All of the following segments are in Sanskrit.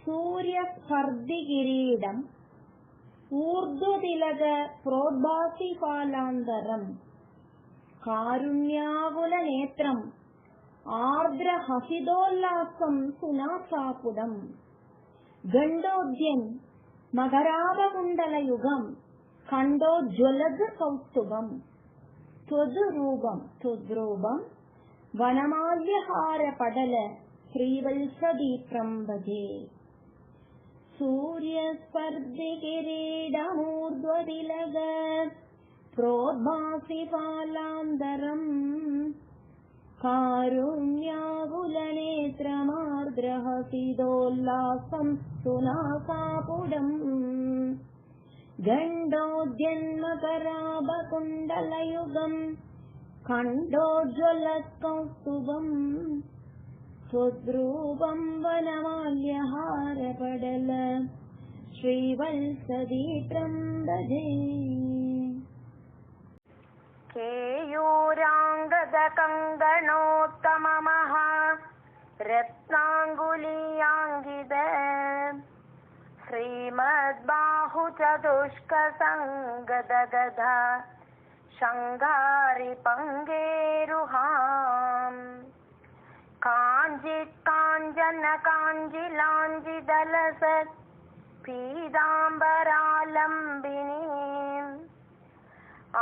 सूर्यस्पर्धिकिरीडम् ऊर्ध्वतिलक प्रोद्भासिफालान्तरम् कारुण्याकुलनेत्रम् आर्द्रहसितोल्लासम् सुनासापुडम् गण्डोद्यन् मकराभकुण्डलयुगम् खण्डोज्ज्वलद् कौस्तुभम् त्वद्रूपम् वनमाल्यहारपटल श्रीवत्सदीप्रं भजे। सूर्यस्पर्धिकिरीडमूर्ध्वतिलक प्रोद्भासिफालान्तरम् कारुण्याकुलनेत्रमार्द्रहसितोल्लासम् सुनासापुडम् गण्डोद्यन्मकराभकुण्डलयुगम् खण्डोज्ज्वलत्कौस्तुभम् त्वद्रूपम् वनमाल्यहारपटल श्रीवत्सदीप्रं भजे। केयूराङ्गदकङ्गणोत्तममः रत्नाङ्गुलीयाङ्गित श्रीमद्बाहुचतुष्कसङ्गदगधा शृङ्गारिपङ्गेरुहाम् काञ्जिलाञ्जिदलसत् पीताम्बरालम्बिनीम्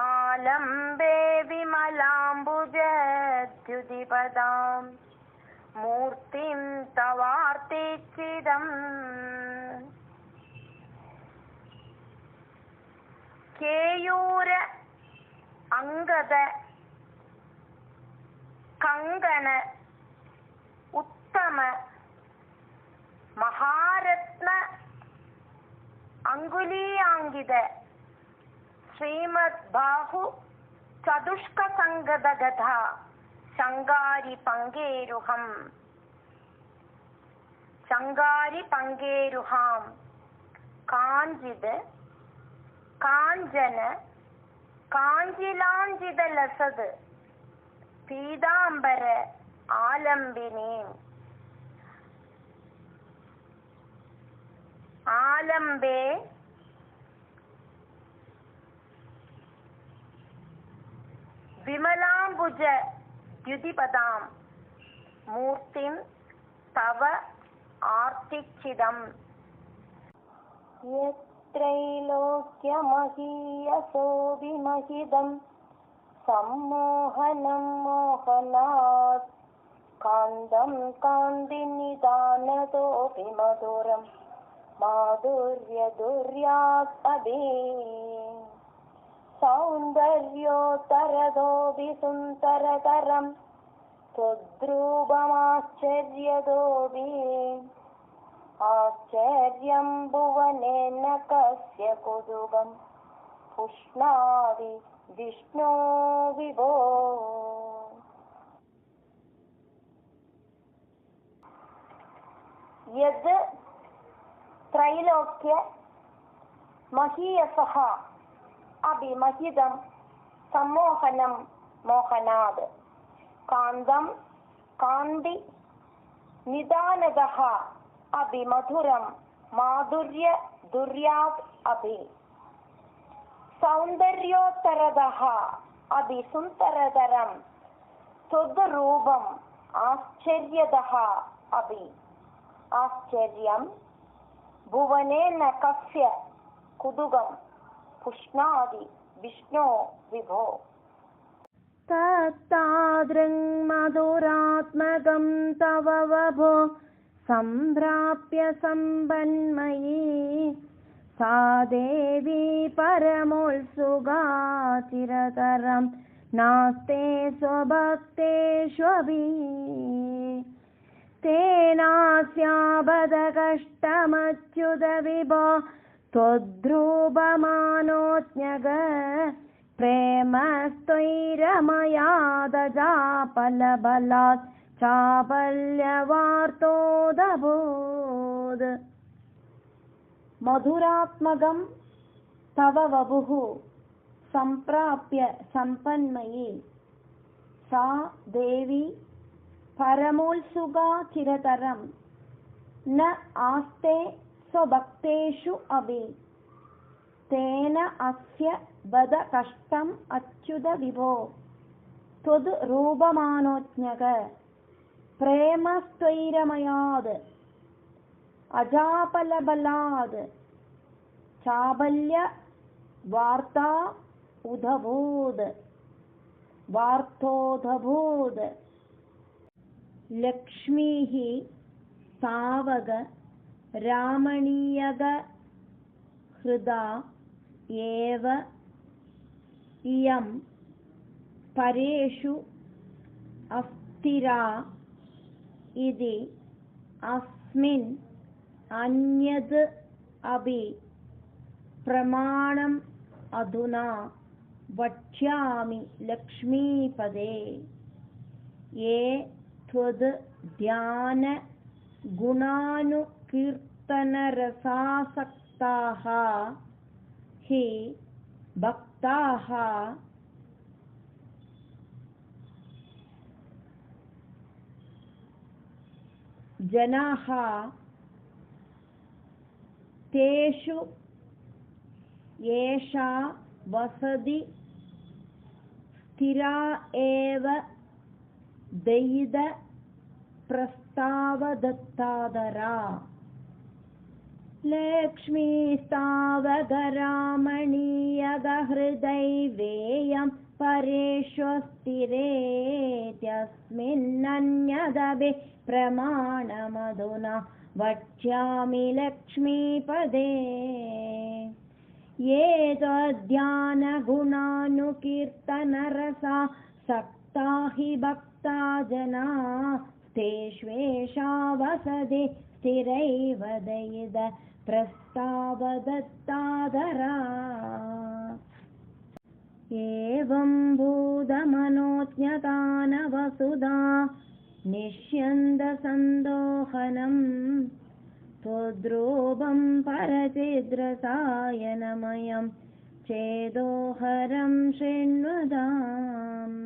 आलम्बे विमलाम्बुजद्युतिपदाम् मूर्तिं तवार्तिचिदम्। केयूर अंगद कंगण उत्तम महारत्न अंगुलीयांगित श्रीमद्बाहु चतुष्क संगदगधा शंगारि पंगेरुहां कांजिद कांजन काञ्जिलाञ्जिदलसद् पीताम्बर आलम्बिनीम् आलम्बे विमलाम्बुज द्युतिपदाम् मूर्तिं तव आर्तिचिदम्। त्रैलोक्यमहीयसो विमहिदम् सम्मोहनं मोहनात् कान्दं कान्दिनिदानतोऽपि मधुरं माधुर्यदुर्यात् अभि सौन्दर्योत्तरतोऽपि सुन्दरतरं त्वद्रूपमाश्चर्यतोऽपि आश्चर्यं भुवनेन कस्य कुतुकं पुष्णादि विष्णो विभो। यद् त्रैलोक्य महीयसः अभिमहितं सम्मोहनं मोहनात् कान्दं कान्ति निदानतः अभिमधुरं माधुर्य दुर्यात् अभि सौन्दर्योत्तरतः अभिसुन्दरतरं त्वद्रूपम् आश्चर्यतः अभि आश्चर्यं भुवनेन कस्य कुतुकं पुष्णादि विष्णो विभो। तत्तादृङ् मधुरात्मकं तव वभो सम्प्राप्य सम्पन्मयी सा देवी परमोत्सुका चिरतरं नास्ते स्वभक्तेष्वपि तेनास्याबदकष्टमच्युत विभो त्वद्रूपमानोज्ञग प्रेमस्त्वैरमयादजापलबलात् चापल्यवार्तोदभूत्। मधुरात्मकं तव वपुः सम्प्राप्य सम्पन्मयी सा देवी परमोत्सुका चिरतरं न आस्ते स्वभक्तेषु अपि तेन अस्य वद कष्टम् अच्युत विभो त्वद् रूपमानोज्ञक प्रेमस्त्वैरमयाद् अजापलबलाद् चाबल्य वार्ता वार्थोदभूद् लक्ष्मीः सावग रामणीयग हृदा एव इयं परेषु अस्थिरा इति अस्मिन् अन्यद् अपि प्रमाणम् अधुना वक्ष्यामि लक्ष्मीपदे। ये त्वद् ध्यान गुणानुकीर्तनरसासक्ताः हि भक्ताः जनाः तेषु एषा वसति स्थिरा एव दयिद प्रस्तावदत्तादरा लक्ष्मीस्तावगरामणीयगहृदैवेयं परेष्वस्तिरेत्यस्मिन्नन्यदपि प्रमाणमधुना वक्ष्यामि लक्ष्मीपदे। ये त्वद्ध्यानगुणानुकीर्तनरसा सक्ता हि भक्ता जना तेष्वेषा वसति स्थिरैव दयिद प्रस्तावदत्तादरा। एवं भूतमनोज्ञतानवसुधा निष्यन्दसन्दोहनम् त्वद्रूपं परचिद्रसायनमयं चेदोहरं शृण्वताम्।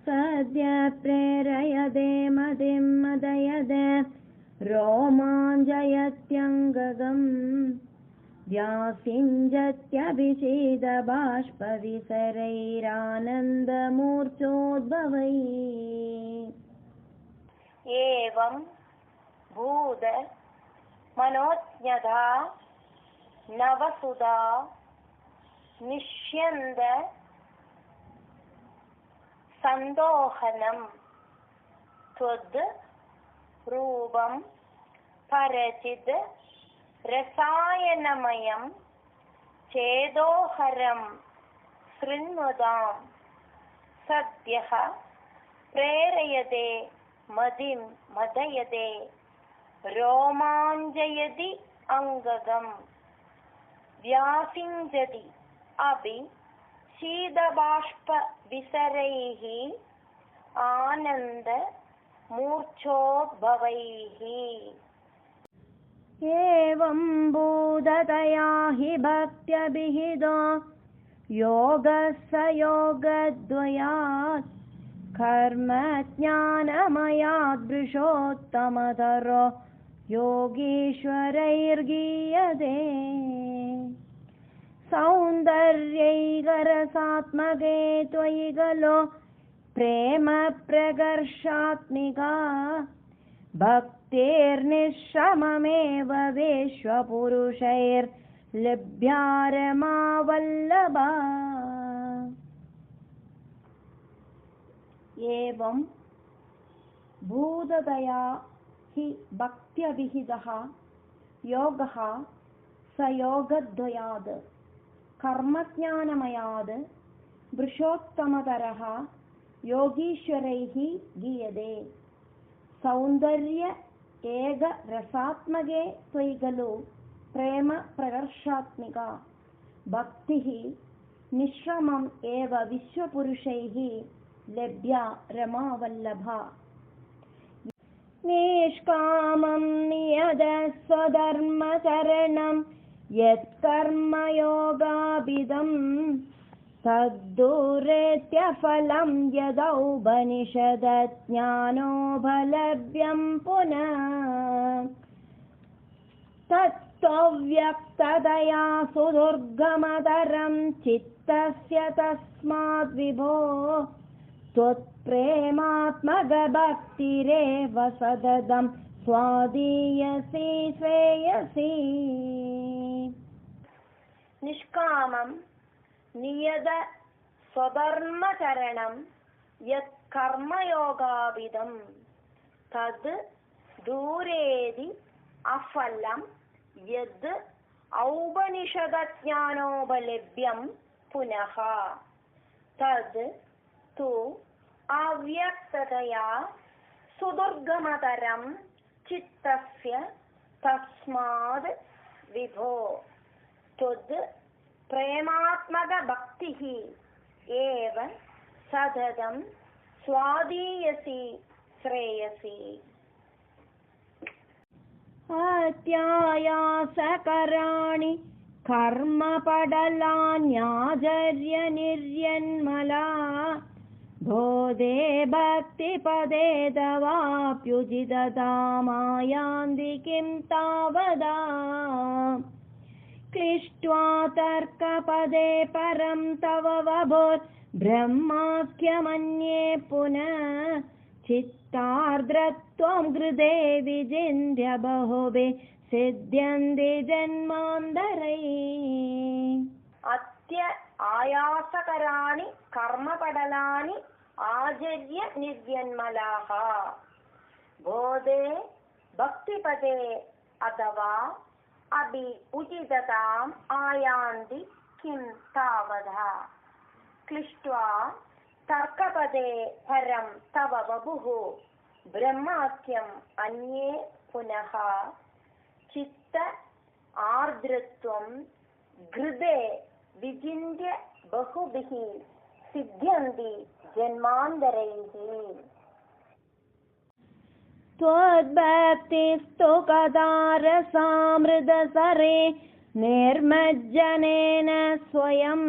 सद्य प्रेरयदे मतिं मदयदे रोमाञ्जयत्यङ्गगम् व्यासिञ्जत्यभिषेदबाष्पविसरैरानन्दमूर्च्छोद्भवैः। एवं भूत मनोज्ञता नवसुधा निष्यन्द सन्दोहनं त्वद् रूपं परचिद् रसायनमयं चेदोहरं शृण्वताम्। सद्यः प्रेरयते मदिं मदयते रोमाञ्जयति अङ्गगम् व्यासिञ्जति अपि शीतबाष्पविसरैः आनन्दमूर्च्छोद्भवैः। एवं भूततया हि भक्त्यभिहितो योगः स योगद्वयात् कर्मज्ञानमयादृशोत्तमतरो योगीश्वरैर्गीयते। सौन्दर्यैकरसात्मके त्वयि खलु प्रेम प्रकर्षात्मिका भक्तिर्निश्रममेव विश्वपुरुषैर्लभ्या रमावल्लभा। एवं भूततया हि भक्त्यभिहितः योगः स योगद्वयात् कर्मज्ञानमयात् वृषोत्तमतरः योगीश्वरैः गीयते। सौन्दर्य एक रसात्मके त्वयि खलु प्रेम प्रकर्षात्मिका भक्तिः निश्रमम् एव विश्वपुरुषैः लभ्या रमावल्लभा। निष्कामं नियतस्वधर्मचरणं यत्कर्मयोगाभिदं तद्दूरेत्यफलं यदौपनिषदज्ञानोपलभ्यं पुनः। अव्यक्ततया सुदुर्गमतरं चित्तस्य तस्माद् विभो त्वत्प्रेमात्मकभक्तिरेव सततं स्वादीयसी श्रेयसी। निष्कामं नियत स्वधर्मचरणं यत् कर्मयोगाभिधं तद् दूरेदि अफलं यद् औपनिषदज्ञानोपलभ्यं पुनः तद् तु अव्यक्ततया सुदुर्गमतरं चित्तस्य तस्माद् विभो त्वद् प्रेमात्मकभक्तिः एव सततं स्वादीयसी श्रेयसी। अत्यायासकराणि कर्मपडलान्याचर्यनिर्यन्मला बोधे भक्तिपदे तवाप्युजिततामायान्ति किं तावदा क्लिष्ट्वा तर्कपदे परं तव वभोर्ब्रह्माख्यमन्ये पुनः चित्तार्द्रत्वं कृते विचिन्त्य बहुभिः सिद्ध्यन्ति जन्मान्तरैः। अत्य आयासकराणि कर्मपडलानि आचर्य निर्यन्मलाः बोधे भक्तिपदे अथवा अभि उचितताम् आयान्ति किं तावदा क्लिष्ट्वा तर्कपदे परं तव वपुः ब्रह्माख्यम् अन्ये पुनः चित्त आर्द्रत्वं घृते विचिन्त्य बहुभिः सिद्ध्यन्ति जन्मान्तरैः। त्वद्भक्तिस्तु कदारसामृतसरे निर्मज्जनेन स्वयं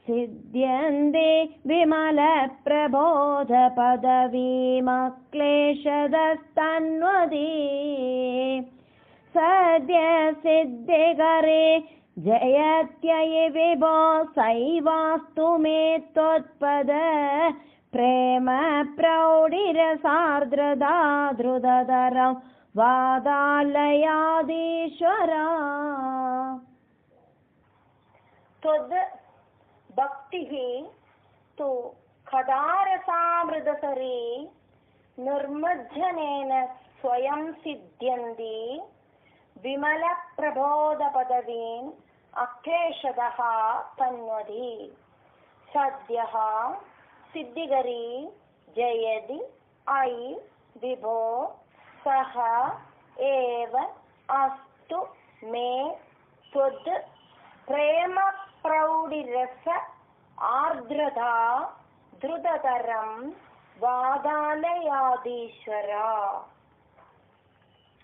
सिद्ध्यन्ते विमलप्रबोधपदवीमक्लेशदस्तन्वदी सद्य सिद्धिकरे जयत्ययि विभो सैवास्तु मे त्वत्पद प्रेम प्रौढिरसार्द्रदा धृततरं वादालयादीश्वरा। त्वद् भक्तिः तु खदारसामृतसरे निर्मज्जनेन स्वयं सिद्ध्यन्ति विमलप्रबोधपदवीम् अक्लेशदः तन्वति सद्यः सिद्धिकरी जयति अयि विभो सः एव अस्तु मे त्वद् प्रेम प्रौढिरस आर्द्रता द्रुततरं वादालयादीश्वरा।